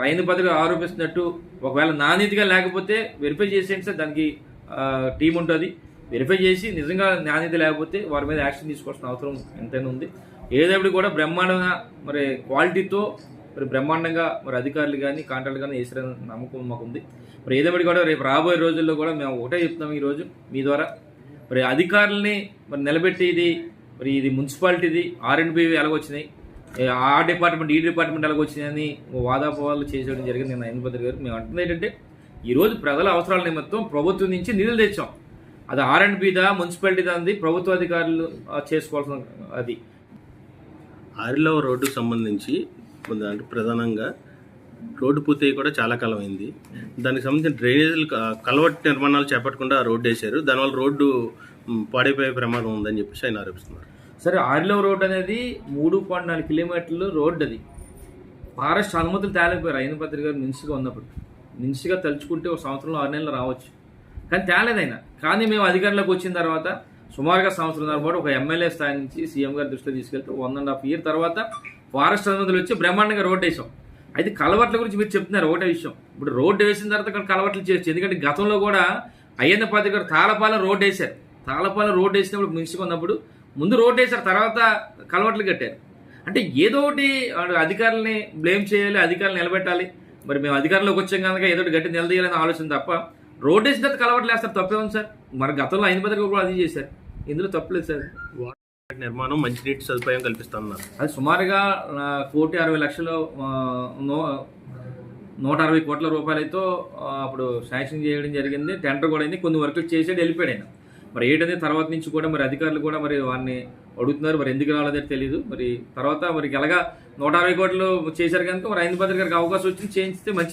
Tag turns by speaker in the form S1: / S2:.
S1: రైతు పత్రిక ఆరోపిస్తున్నట్టు ఒకవేళ నాణ్యతగా లేకపోతే వెరిఫై చేసేయండి సార్. దానికి టీం ఉంటుంది, వెరిఫై చేసి నిజంగా నాణ్యత లేకపోతే వారి మీద యాక్షన్ తీసుకోవాల్సిన అవసరం ఎంతైనా ఉంది. ఏదేప్పుడు కూడా బ్రహ్మాండంగా మరి క్వాలిటీతో మరి బ్రహ్మాండంగా మరి అధికారులు కానీ కాంట్రాక్టులు కానీ వేసిన నమ్మకం మాకు ఉంది. మరి ఏదేప్పుడు కూడా రేపు రాబోయే రోజుల్లో కూడా మేము ఒకటే చెప్తున్నాం ఈరోజు మీ ద్వారా, మరి అధికారులని మరి నిలబెట్టేది మరి ఇది మున్సిపాలిటీది R&B ఎలాగొచ్చినాయి, ఆ డిపార్ట్మెంట్ ఈ డిపార్ట్మెంట్ ఎలాగొచ్చినాయని వాదాపోవాలు చేసేయడం జరిగింది. నేను రైతుపత్రిక గారు మేము అంటుంది ఏంటంటే ఈరోజు ప్రజల అవసరాల నిమిత్తం ప్రభుత్వం నుంచి నిధులు తెచ్చాం. అది R&Bదా మున్సిపాలిటీ దాని ప్రభుత్వ అధికారులు చేసుకోవాల్సిన అది.
S2: ఆరిలో రోడ్డుకు సంబంధించి అంటే ప్రధానంగా రోడ్డు పూర్తయి కూడా చాలా కాలం అయింది. దానికి సంబంధించిన డ్రైనేజీలు కలవట్ నిర్మాణాలు చేపట్టకుండా రోడ్డు వేశారు. దానివల్ల రోడ్డు పాడైపోయే ప్రమాదం ఉందని చెప్పేసి ఆయన ఆరోపిస్తున్నారు.
S1: సరే, ఆరిలో రోడ్ అనేది 3.4 కిలోమీటర్లు రోడ్డు. అది ఫారెస్ట్ అనుమతులు తేలేకపోయారు అయిన పత్రిక గారు మినిస్టర్గా ఉన్నప్పుడు. మినిస్టర్గా తలుచుకుంటే ఒక సంవత్సరంలో 6 నెలలు రావచ్చు, కానీ తేలేదైనా. కానీ మేము అధికారంలోకి వచ్చిన తర్వాత సుమారుగా సంవత్సరంన్నర పాటు ఒక ఎమ్మెల్యే స్థాయి నుంచి సీఎం గారి దృష్టిలో తీసుకెళ్తే 1.5 year తర్వాత ఫారెస్ట్ అనుమతులు వచ్చి బ్రహ్మాండంగా రోడ్డు వేసాం. అయితే కలవట్ల గురించి మీరు చెప్తున్నారు ఒకటే విషయం. ఇప్పుడు రోడ్డు వేసిన తర్వాత ఇక్కడ కలవట్లు చేయొచ్చు, ఎందుకంటే గతంలో కూడా అయ్యన్న పత్రిక గారు తాళపాలెం రోడ్డు వేశారు. తాళపాలెం రోడ్డు వేసినప్పుడు మినిస్టర్గా ఉన్నప్పుడు ముందు రోడ్డు వేశారు, తర్వాత కలవట్లు కట్టారు. అంటే ఏదో ఒకటి అధికారులని బ్లేమ్ చేయాలి, అధికారులు నిలబెట్టాలి. మరి మేము అధికారంలోకి వచ్చాం కనుక ఏదో ఒకటి గట్టి నిలదీయాలని ఆలోచన తప్ప రోడ్డు వేసిన తర్వాత కలవట్లు వేస్తారు, తప్పే ఉంది సార్. మరి గతంలో అయిన పత్రిక కూడా అది చేశారు, ఇందులో తప్పలేదు సార్.
S2: నిర్మాణం మంచినీటి సదుపాయం కల్పిస్తున్నారు.
S1: అది సుమారుగా 1,60,00,000 160 కోట్ల రూపాయలతో అప్పుడు శాంక్షన్ చేయడం జరిగింది. టెండర్ కూడా అయింది, కొన్ని వర్కులు చేసేది వెళ్ళిపోయాడు ఆయన. మరి ఏంటనే తర్వాత నుంచి కూడా మరి అధికారులు కూడా మరి వారిని అడుగుతున్నారు, మరి ఎందుకు రాలేదో తెలియదు. మరి తర్వాత మరి ఎలాగా 160 కోట్లు చేశారు కనుక మరి అయిన పత్రిక గారికి అవకాశం వచ్చి చేయిస్తే మంచి